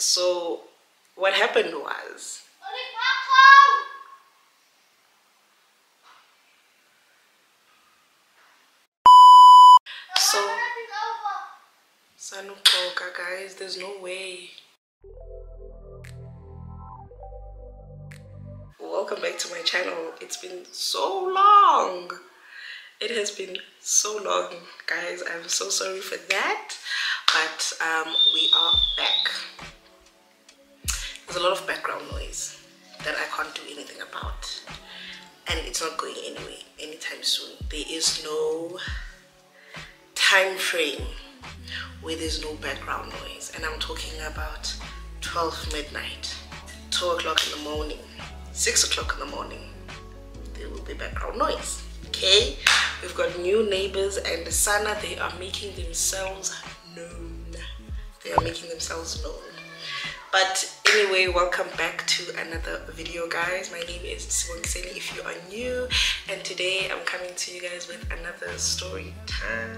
so what happened was, Sanukoka, guys, there's no way. Welcome back to my channel. It's been so long. It has been so long, guys. I'm so sorry for that, but we are back. There's a lot of background noise that I can't do anything about, and it's not going anywhere anytime soon. There is no time frame where there's no background noise, and I'm talking about 12 midnight, 2 o'clock in the morning, 6 o'clock in the morning. There will be background noise. Okay, we've got new neighbors, and the Sana, they are making themselves known. They are making themselves known. But anyway, welcome back to another video, guys. My name is Sibongisenkala if you are new, and today I'm coming to you guys with another story time.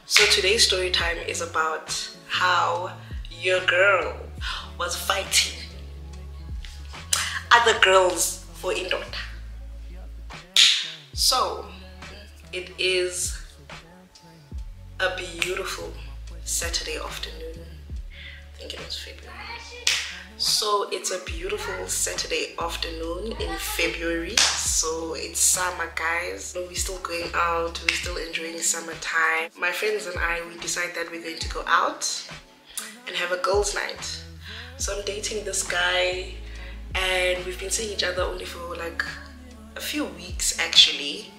So today's story time is about how your girl was fighting other girls for indoor. So it is a beautiful Saturday afternoon. I think it was February. So it's a beautiful Saturday afternoon in February. So it's summer, guys. We're still going out, we're still enjoying summertime. My friends and I, we decide that we're going to go out and have a girls' night. So I'm dating this guy, and we've been seeing each other only for like a few weeks actually,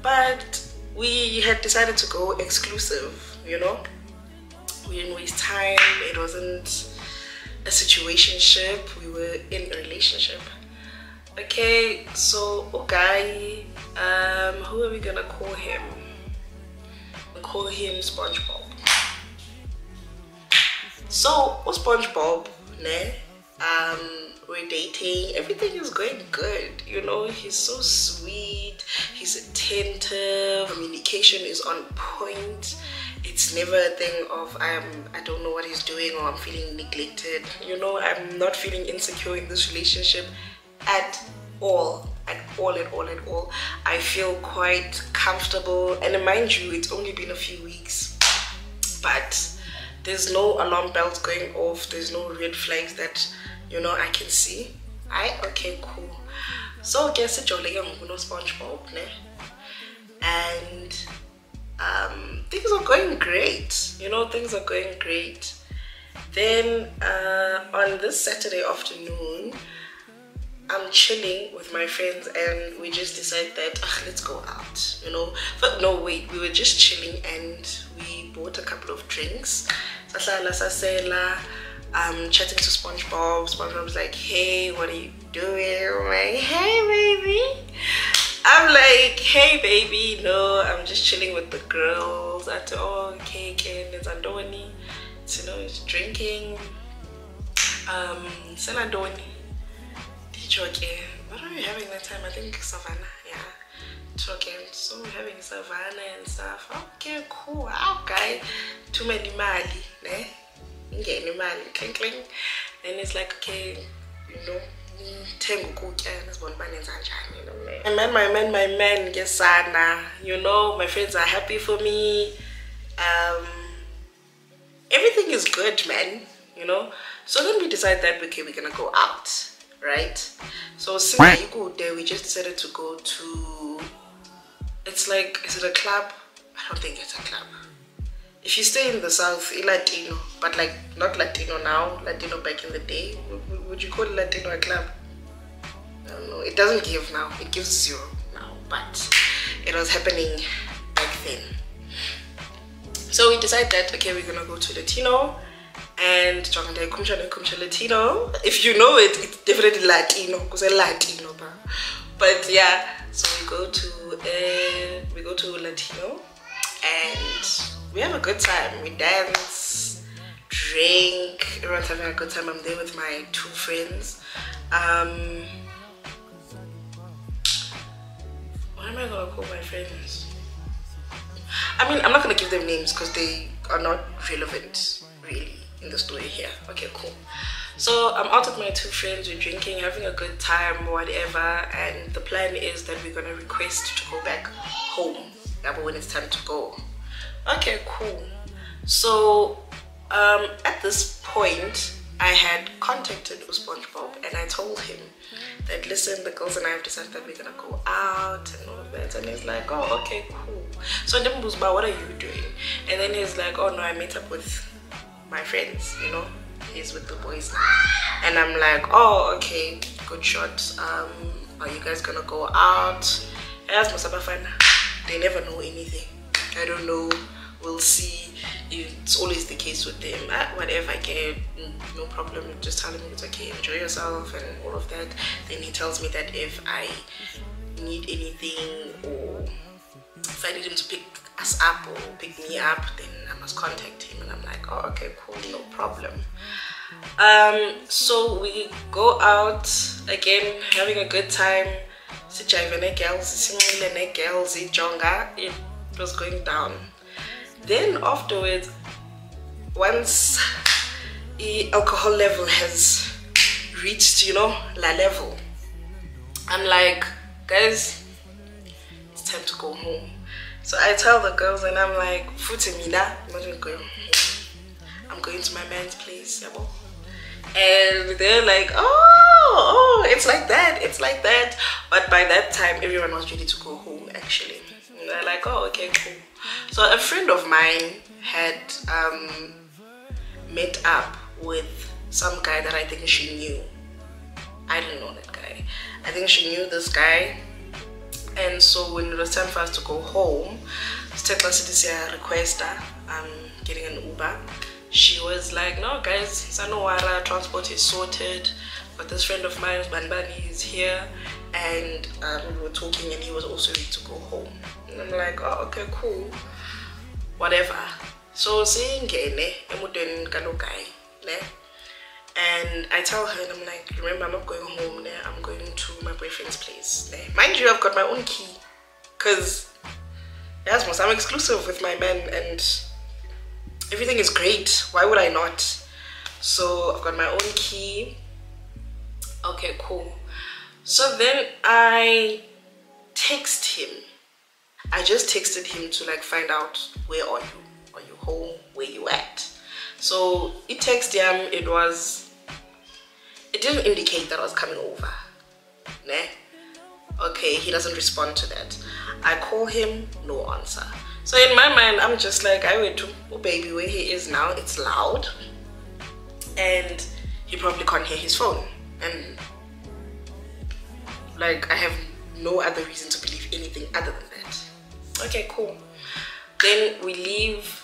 but we had decided to go exclusive, you know. We didn't waste time. It wasn't a situationship, we were in a relationship. Okay, so okay, who are we gonna call him? We'll call him SpongeBob. So SpongeBob, ne? We're dating, everything is going good, you know. He's so sweet, he's attentive, communication is on point. It's never a thing of I don't know what he's doing, or I'm feeling neglected, you know. I'm not feeling insecure in this relationship at all. I feel quite comfortable, and mind you, it's only been a few weeks, but there's no alarm bells going off, there's no red flags that, you know, I can see. Okay, cool. So guess it, SpongeBob, ne? And things are going great, you know. Things are going great. Then on this Saturday afternoon, I'm chilling with my friends, and we just decide that let's go out, you know. But no, wait, we were just chilling and we bought a couple of drinks. I'm chatting to SpongeBob. SpongeBob's like, hey, what are you doing? I'm like, hey baby. I'm like, hey baby, no, I'm just chilling with the girls. I thought, oh, okay, there's Andoni, you know, he's drinking. Selandoni. Okay, what are we having that time? I think Savannah, yeah. Talking, so we're having Savannah and stuff. Okay, cool. Okay, too many mali, ne? Getting mali, cling cling. Then it's like, okay, you know, my man, yes, Sana, you know, my friends are happy for me. Everything is good, man, you know. So then we decide that, okay, we're gonna go out, right? So since you go there, we just decided to go to, it's like, is it a club? I don't think it's a club. If you stay in the south, Latino, but like not Latino now, Latino back in the day. Would you call Latino a club? I don't know. It doesn't give now. It gives 0 now, but it was happening back then. So we decided that, okay, we're gonna go to Latino, and Latino. If you know it, it's definitely Latino, because it's Latino, but yeah. So we go to Latino, and we have a good time. We dance, drink, everyone's having a good time. I'm there with my 2 friends. What am I gonna call my friends? I mean, I'm not gonna give them names because they are not relevant really in the story here. Okay, cool. So I'm out with my two friends, we're drinking, having a good time, whatever, and the plan is that we're gonna request to go back home when it's time to go. Okay, cool. So at this point I had contacted SpongeBob and I told him that, listen, the girls and I have decided that we're gonna go out and all of that. And he's like, oh, okay, cool. So then Buzba, what are you doing? And then he's like, oh no, I met up with my friends, you know, he's with the boys now. And I'm like, oh, okay, good shot. Are you guys gonna go out? As Musabafana, they never know anything. I don't know, we'll see. It's always the case with them. Whatever, I get, no problem. Just tell him it's okay, enjoy yourself and all of that. Then he tells me that if I need anything or if I need him to pick us up or pick me up, then I must contact him. And I'm like, oh, okay, cool, no problem. So we go out again, having a good time. It was going down. Then afterwards, once the alcohol level has reached, you know, la level, I'm like, guys, it's time to go home. So I tell the girls and I'm like, Futimina, I'm not even going home. I'm going to my man's place, yabo. And they're like, oh, it's like that, it's like that. But by that time, everyone was ready to go home, actually. And they're like, oh, okay, cool. So a friend of mine had met up with some guy that I think she knew. I didn't know that guy. I think she knew this guy. And so when it was time for us to go home, requester, getting an Uber. She was like, no guys, Sanowara, transport is sorted, but this friend of mine, Banbani, is here, and we were talking and he was also ready to go home. And I'm like, oh, okay, cool, whatever. So saying and I tell her, and I'm like, remember, I'm not going home there, I'm going to my boyfriend's place. Mind you, I've got my own key, because yes, I'm exclusive with my man and everything is great. Why would I not? So I've got my own key. Okay, cool. So then I text him. I just texted him to like find out, where are you? Are you home? Where you at? So it texted him. It didn't indicate that I was coming over. Né? Okay, he doesn't respond to that. I call him, no answer. So in my mind, I'm just like, I went to, oh baby, where he is now, it's loud. And he probably can't hear his phone. And like, I have no other reason to believe anything other than that. Okay, cool. Then we leave,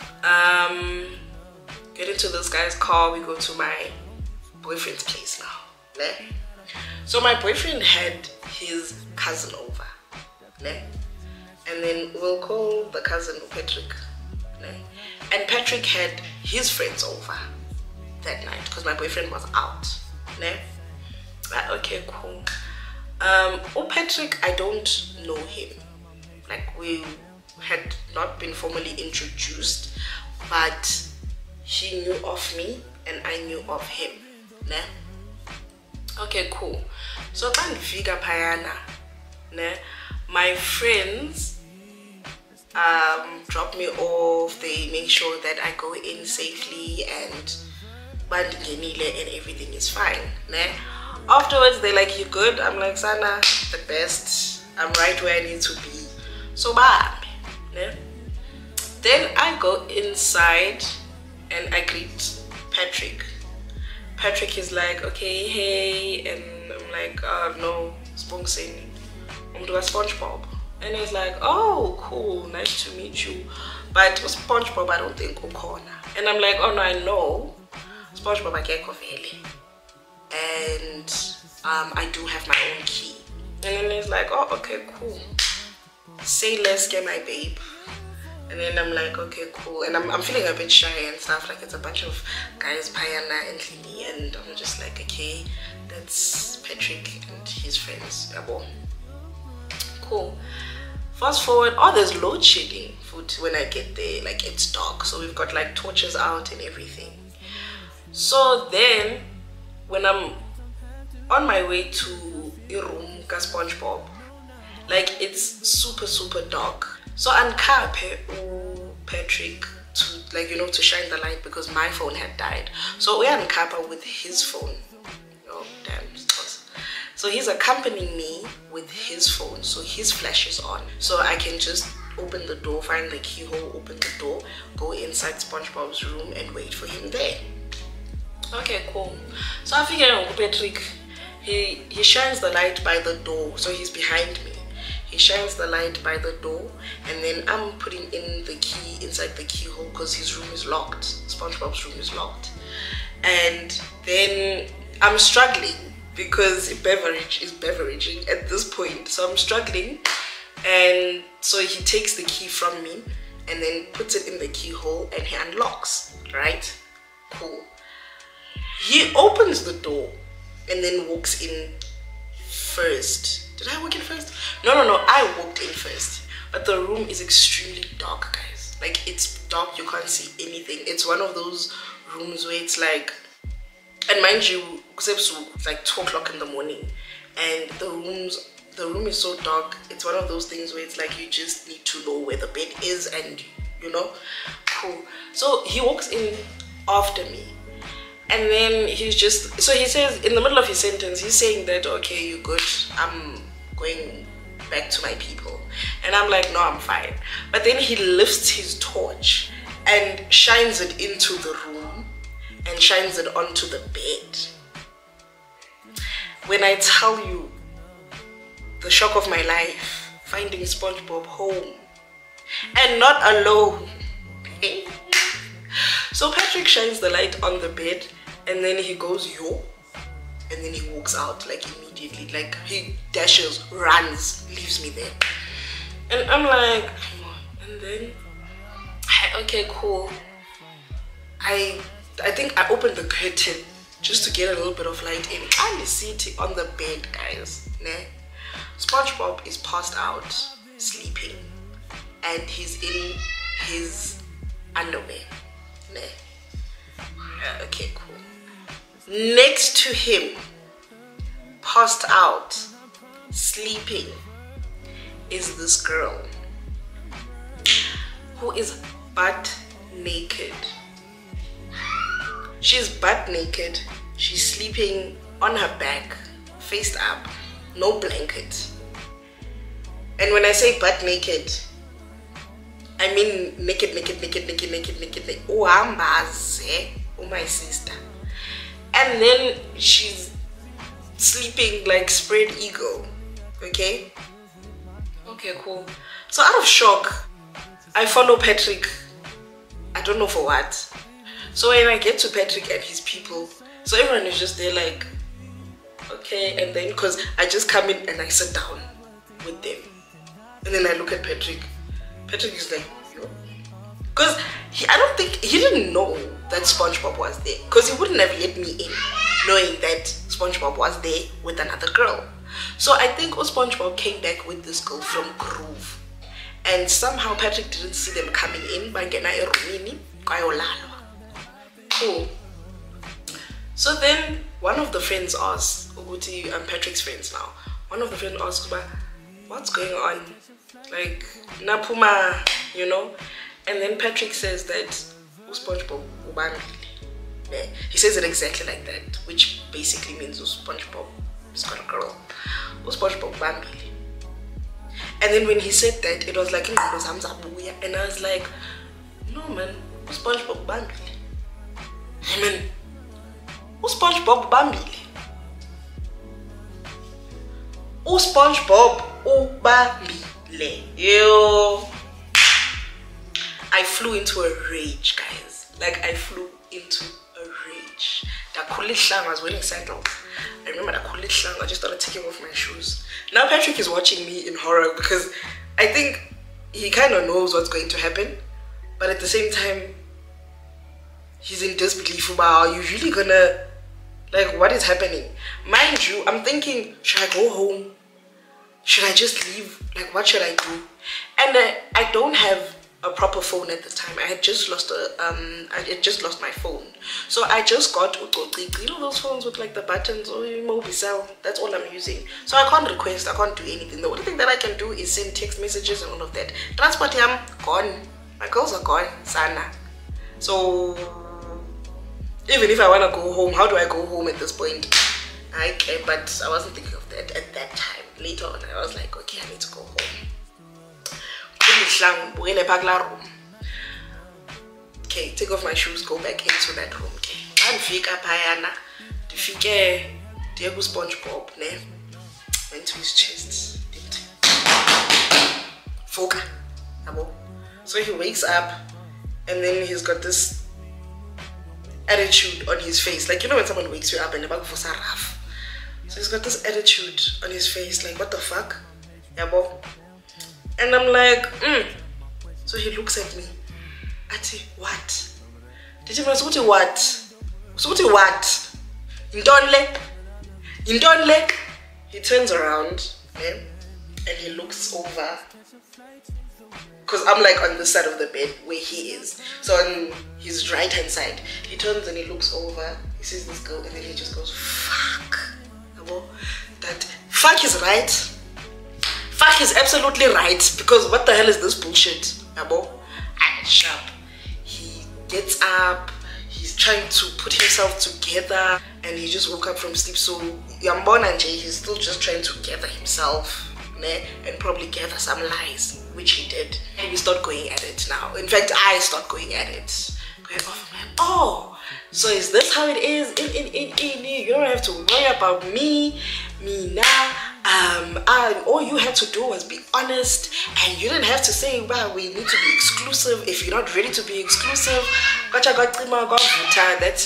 get into this guy's car, we go to my boyfriend's place now. Né? So my boyfriend had his cousin over. Né? And then we'll call the cousin Patrick. Né? And Patrick had his friends over that night because my boyfriend was out. Né? Okay, cool. Patrick, I don't know him. Like, we had not been formally introduced, but he knew of me and I knew of him. Né? Okay, cool. So Viga Payana, né? My friends drop me off, they make sure that I go in safely and everything is fine. Né? Afterwards, they're like, you good? I'm like, Sana, the best. I'm right where I need to be. So bye. Né? Then I go inside and I greet Patrick. Patrick is like, okay, hey, and I'm like, no, Sibongiseni, I'm doing SpongeBob. And he's like, oh, cool, nice to meet you. But with SpongeBob, I don't think Ukona. And I'm like, oh no, I know SpongeBob, I get Koveli. And I do have my own key. And then he's like, oh, okay, cool. Say less, get my babe. And then I'm like, okay, cool. And I'm feeling a bit shy and stuff. Like, it's a bunch of guys, Payana and Lini. And I'm just like, okay, that's Patrick and his friends. Cool. Fast forward, oh, there's load shedding when I get there. Like, it's dark, so we've got like torches out and everything. So then when I'm on my way to a room ka SpongeBob, like, it's super dark. So uncape Patrick to, like, you know, to shine the light because my phone had died. So we uncapa with his phone. Oh damn. So he's accompanying me with his phone, so his flash is on. So I can just open the door, find the keyhole, open the door, go inside SpongeBob's room and wait for him there. Okay, cool. So I figure out Patrick, he shines the light by the door, so he's behind me. He shines the light by the door, and then I'm putting in the key inside the keyhole because his room is locked. SpongeBob's room is locked. And then I'm struggling because beverage is beveraging at this point. So I'm struggling, and so he takes the key from me and then puts it in the keyhole and he unlocks, right? Cool. He opens the door and then walks in first. Did I walk in first? No, I walked in first. But the room is extremely dark, guys. Like, it's dark, you can't see anything. It's one of those rooms where it's like, and mind you, it's like 2 o'clock in the morning, and the room is so dark. It's one of those things where it's like you just need to know where the bed is, and you know, cool. So he walks in after me, and then he's just, so he says in the middle of his sentence, he's saying that, okay, you good, I'm going back to my people. And I'm like, no, I'm fine. But then he lifts his torch and shines it into the room and shines it onto the bed. When I tell you the shock of my life, finding SpongeBob home and not alone. So Patrick shines the light on the bed, and then he goes, yo, and then he walks out like immediately. Like, he dashes, runs, leaves me there. And I'm like, come on. And then, okay, cool. I think I opened the curtain just to get a little bit of light in. I'm sitting on the bed, guys. Ne? SpongeBob is passed out, sleeping, and he's in his underwear. Ne? Okay, cool. Next to him, passed out, sleeping, is this girl who is butt naked. She's butt naked. She's sleeping on her back, faced up, no blanket. And when I say butt naked, I mean naked. Oh, ambaze. Oh, my sister. And then she's sleeping like spread eagle. Okay? Okay, cool. So out of shock, I follow Patrick. I don't know for what. So when I get to Patrick and his people, so everyone is just there like, okay, and then because I just come in and I sit down with them. And then I look at Patrick. Patrick is like, yo. Because I don't think, he didn't know that SpongeBob was there. Because he wouldn't have let me in knowing that SpongeBob was there with another girl. So I think SpongeBob came back with this girl from Groove. And somehow Patrick didn't see them coming in. Cool. So then one of the friends asks, Uguti, I'm Patrick's friends now. One of the friends asks, what's going on? Like, Napuma, you know? And then Patrick says that SpongeBob ubambile. He says it exactly like that, which basically means SpongeBob has got a girl. SpongeBob ubambile. And then when he said that, it was like, and I was like, no man, SpongeBob ubambile. I mean, SpongeBob ubambile. SpongeBob ubambile. Yo. I flew into a rage, guys. Like, I flew into a rage. I was wearing sandals. I remember I just started taking off my shoes. Now Patrick is watching me in horror because I think he kind of knows what's going to happen, but at the same time, he's in disbelief about, are you really gonna, like, what is happening? Mind you, I'm thinking, should I go home? Should I just leave? Like, what should I do? And I don't have a proper phone at the time. I had just lost my phone. So I just got, you know those phones with like the buttons or mobile. That's all I'm using. So I can't request, I can't do anything. The only thing that I can do is send text messages and all of that. Transport, I'm gone. My girls are gone, sana. So even if I want to go home, how do I go home at this point? But I wasn't thinking of that at that time. Later on, I was like, okay, I need to go home. Okay, take off my shoes, go back into that room. Okay, Anfika Payana, Defike Diego SpongeBob, ne? Went to his chest. Foka. So he wakes up and then he's got this attitude on his face. Like, you know when someone wakes you up and they're about for rough. So he's got this attitude on his face, like, what the fuck? Yabo. And I'm like, So he looks at me. Ati, what? Did you say what? What? Indonle? He turns around, and he looks over. Because I'm like on the side of the bed where he is. So on his right hand side, he turns and he looks over. He sees this girl and then he just goes, fuck. That fuck is right. Fuck is absolutely right. Because what the hell is this bullshit? And sharp. He gets up. He's trying to put himself together. And he just woke up from sleep. So Yambon and Jay, he's still just trying to gather himself. And probably gather some lies, which he did. And we start going at it now. In fact, I start going at it. Going off, I'm like, oh, so is this how it is? You don't have to worry about me now. All you had to do was be honest, and you didn't have to say, well, we need to be exclusive if you're not ready to be exclusive. That's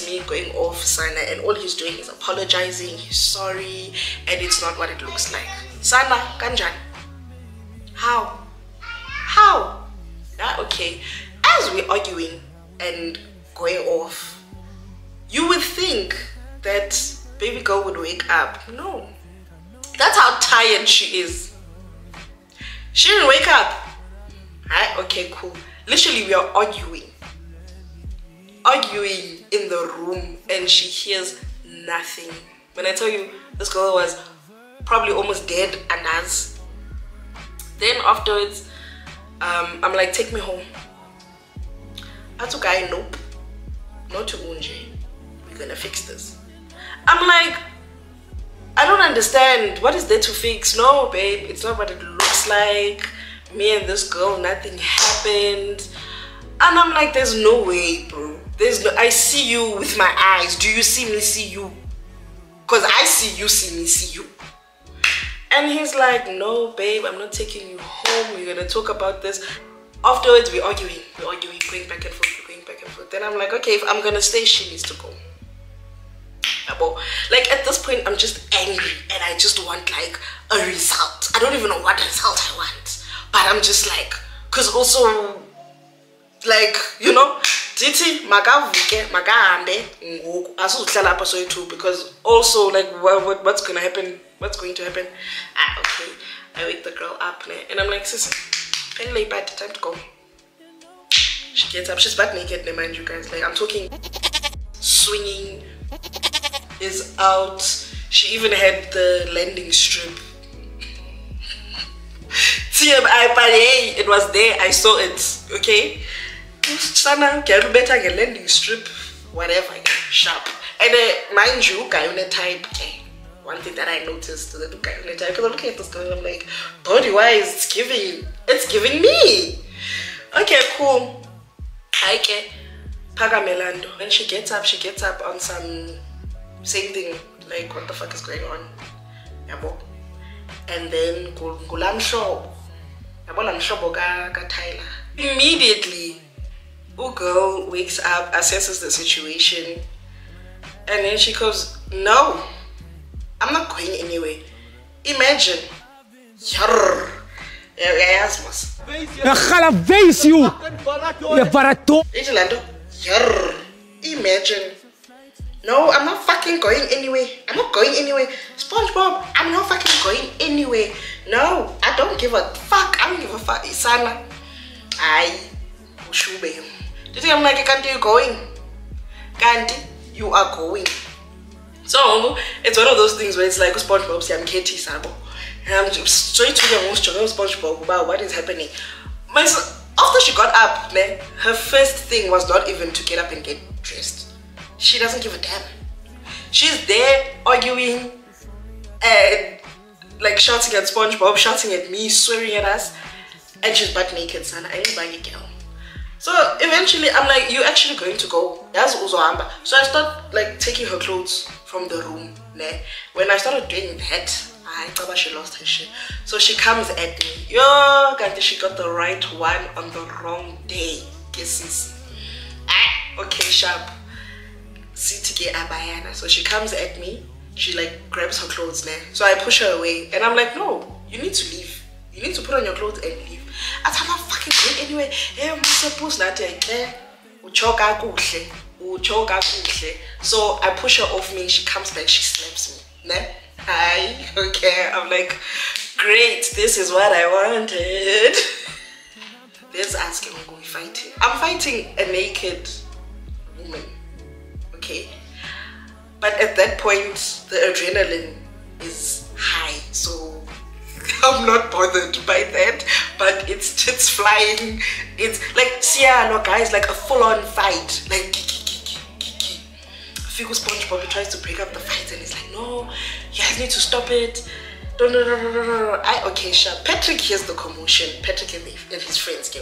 me going off, Sana, and all he's doing is apologizing. He's sorry, and it's not what it looks like. Sana, kanjan. How? Okay. As we're arguing and going off, you would think that baby girl would wake up. No. That's how tired she is. She didn't wake up. Okay, cool. Literally, we are arguing in the room, and she hears nothing. When I tell you, this girl was probably almost dead and as. Then afterwards, I'm like, take me home. I took I nope. Not to Unje. We're gonna fix this. I'm like, I don't understand. What is there to fix? No, babe, it's not what it looks like. Me and this girl, nothing happened. And I'm like, there's no way, bro. I see you with my eyes. Do you see me see you? Because I see you, see me see you. And he's like, no, babe, I'm not taking you home. We're gonna talk about this. Afterwards, we're arguing, going back and forth, Then I'm like, okay, if I'm gonna stay, she needs to go. Like, at this point, I'm just angry and I just want like a result. I don't even know what result I want, but I'm just like, because also, like, you know, Diti magavuke magahambe asuhlala apha soyithu, because also like what's going to happen? Okay, I wake the girl up and I'm like, sis, lay bad, time to go. She gets up, she's butt naked, mind you guys, like I'm talking swinging is out. She even had the landing strip. TMI, but hey, it was there, I saw it, okay? Sana, get better, get landing strip, whatever, sharp. And mind you, guy on a type, one thing that I noticed, the guy on a type, because I'm looking at this girl, I'm like, body wise, it's giving me. Okay, cool. Okay, Pagamelando. When she gets up on some same thing, like what the fuck is going on? Yabo. And then Gulamshobo. Yabo ka Tyler. Immediately, girl wakes up, assesses the situation, and then she goes, no, I'm not going anywhere. Imagine. Yarr. Imagine No, I'm not fucking going anywhere. I'm not going anywhere. SpongeBob, I'm not fucking going anywhere. No, I don't give a fuck. I don't give a fuck. Isana. Ushube. Do you think I'm like, Kanti, you're going? Kanti, you are going. So, it's one of those things where it's like, SpongeBob, see, I'm Katie Sabo. And I'm just straight to the most SpongeBob about what is happening. After she got up, her first thing was not even to get up and get dressed. She doesn't give a damn. She's there arguing and like shouting at SpongeBob, shouting at me, swearing at us, and she's butt naked, son. I ain't buying a girl. So eventually I'm like, you actually going to go? So I start like taking her clothes from the room. When I started doing that, she lost her shit. So she comes at me. Yo, she got the right one on the wrong day. Guesses. Okay, sharp. So she comes at me. She like grabs her clothes. So I push her away, and I'm like, no, you need to leave. You need to put on your clothes and leave. I'm not fucking going anywhere. So I push her off me. She comes back. She slaps me. Okay. I'm like, great. This is what I wanted. Let's ask him. We're fighting. I'm fighting a naked woman. Okay. But at that point, the adrenaline is high. So I'm not bothered by that, but it's flying. It's like, no guys, like a full-on fight. Like Figu SpongeBob tries to break up the fight and he's like, no, you guys need to stop it. Okay, sure. Patrick hears the commotion. Patrick and his friends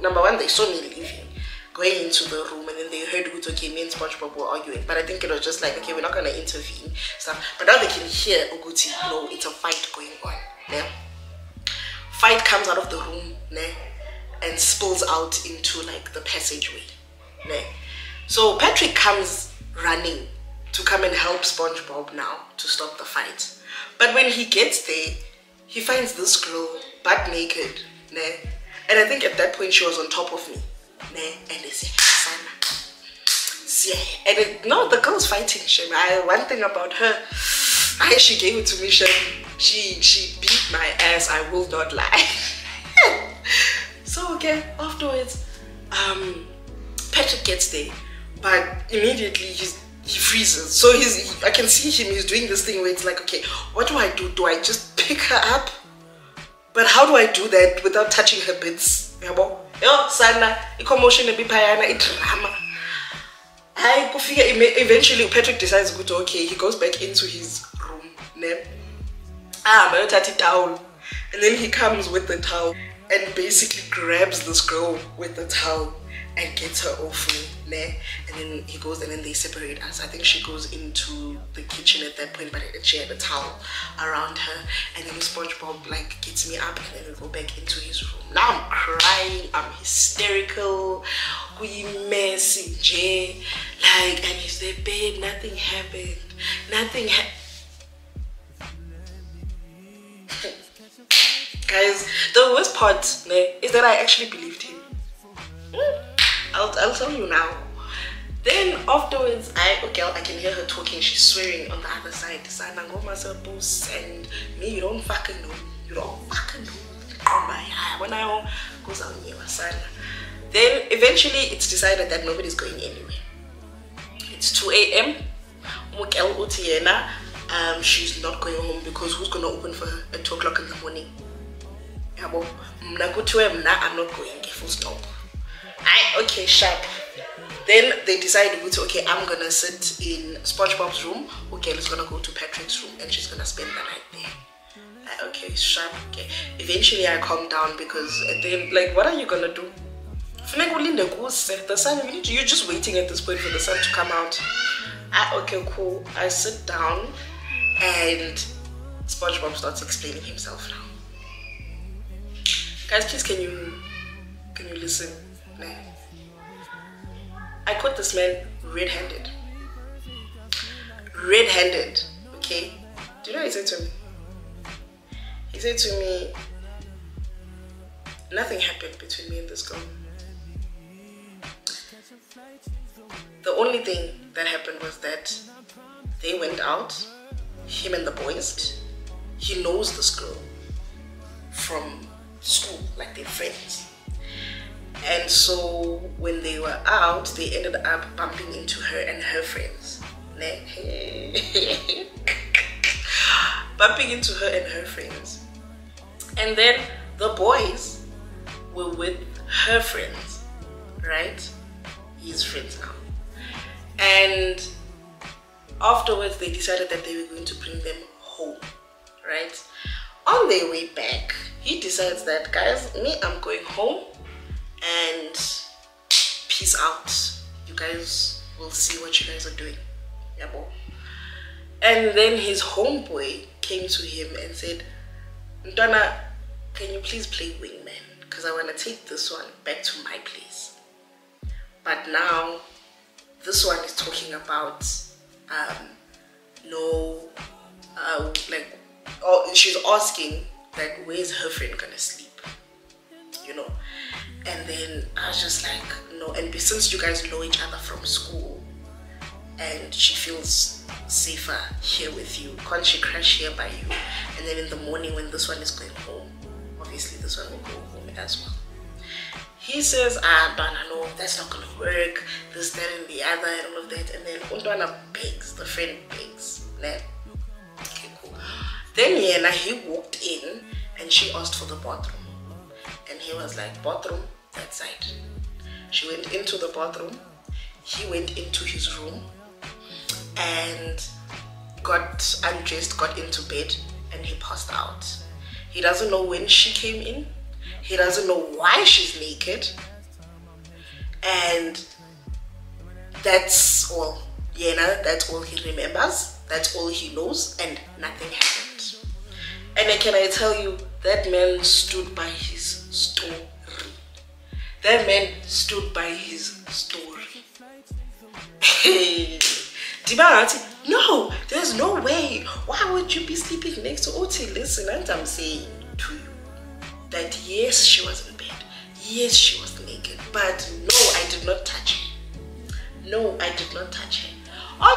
number one, they saw me leaving, going into the room, and then they heard okay, me and SpongeBob were arguing. But I think it was just like, okay, we're not gonna intervene stuff. But now they can hear Uguti, no, it's a fight going on. Fight comes out of the room and spills out into like the passageway. So Patrick comes running to come and help SpongeBob now to stop the fight. But when he gets there, he finds this girl butt naked. And I think at that point she was on top of me. And they say, Sana. And no, the girl's fighting. One thing about her, she gave it to me. She beat my ass, I will not lie. So okay, afterwards, Patrick gets there, but immediately he freezes. So I can see him, he's doing this thing where it's like, okay, what do I do? Do I just pick her up? But how do I do that without touching her bits? Yo, Sana, commotion a bipayana, drama. Eventually Patrick decides to go to, okay, he goes back into his room. Towel. And then he comes with the towel and basically grabs this girl with the towel and gets her off me. And then he goes and then they separate us. I think she goes into the kitchen at that point, but she had a towel around her. And then SpongeBob like gets me up and then we go back into his room. Now I'm crying, I'm hysterical, we messy, like, and he's there, babe, nothing happened. Nothing happened. Guys, the worst part is that I actually believed him. I'll tell you now. Then afterwards, I can hear her talking. She's swearing on the other side. And me, you don't fucking know me. You don't fucking know me. When I goes on you, then eventually it's decided that nobody's going anywhere. It's 2 a.m. She's not going home because who's gonna open for her at 2 o'clock in the morning? I'm not going, full stop. Okay, sharp. Then they decided, okay, I'm gonna sit in SpongeBob's room. Okay, let's gonna go to Patrick's room and she's gonna spend the night there. Okay, sharp. Okay. Eventually I calmed down because then, like, what are you gonna do? The sun, you're just waiting at this point for the sun to come out. Okay, cool. I sit down and SpongeBob starts explaining himself now. Guys, please can you listen? I caught this man red-handed. Red-handed, okay? Do you know what he said to me? He said to me, nothing happened between me and this girl. The only thing that happened was that they went out, him and the boys. He knows this girl from school, like they're friends. And so when they were out, they ended up bumping into her and her friends. Bumping into her and her friends. And then the boys were with her friends, right? His friends now. And afterwards they decided that they were going to bring them home, right? On their way back, he decides that, guys, me, I'm going home and peace out. You guys will see what you guys are doing. Yeah, boy. And then his homeboy came to him and said, Ntwana, can you please play wingman? Because I want to take this one back to my place. But now, this one is talking about, she's asking, like, where's her friend gonna sleep? You know? And then I was just like, no. And since you guys know each other from school, and she feels safer here with you, can't she crash here by you? And then in the morning when this one is going home, obviously this one will go home as well. He says, no, that's not gonna work, this, that, and the other, and all of that. And then Undwana begs, the friend begs. Okay, cool. Then he walked in and she asked for the bathroom. And he was like, bathroom, that side. She went into the bathroom. He went into his room and got undressed, got into bed, and he passed out. He doesn't know when she came in. He doesn't know why she's naked. And that's all. That's all he remembers. That's all he knows, and nothing happened. And then can I tell you, that man stood by his story. That man stood by his story. Hey, Dibati, no, there's no way. Why would you be sleeping next to Oti? Listen, and I'm saying to you that yes, she was in bed. Yes, she was naked. But no, I did not touch her. No, I did not touch her.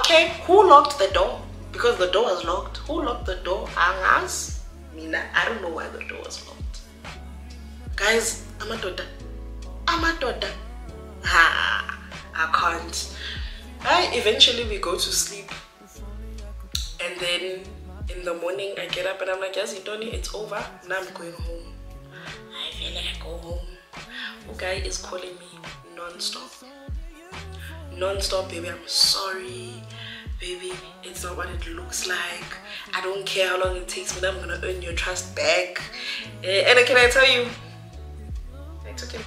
Okay, who locked the door? Because the door was locked. Who locked the door? Angas? Mina, I don't know why the door was locked. Guys, I'm a daughter. I can't. Eventually we go to sleep. And then in the morning I get up and I'm like, yes, Tony, it's over. Now I'm going home. I feel like I go home. Okay, is calling me non-stop. Non-stop, baby, I'm sorry. Baby, it's not what it looks like. I don't care how long it takes me. I'm gonna earn your trust back. And can I tell you, it's okay.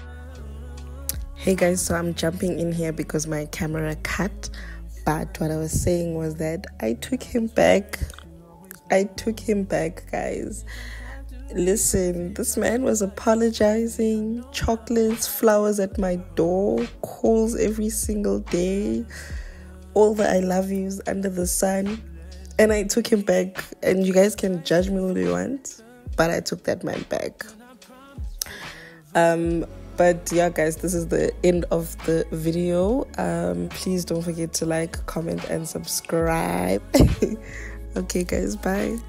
Hey guys, so I'm jumping in here because my camera cut. But what I was saying was that I took him back. Guys. Listen, this man was apologizing, chocolates, flowers at my door, calls every single day, all the I love yous under the sun. And I took him back, and you guys can judge me all you want, but I took that man back. But yeah, guys, this is the end of the video. Please don't forget to like, comment, and subscribe. Okay, guys, bye.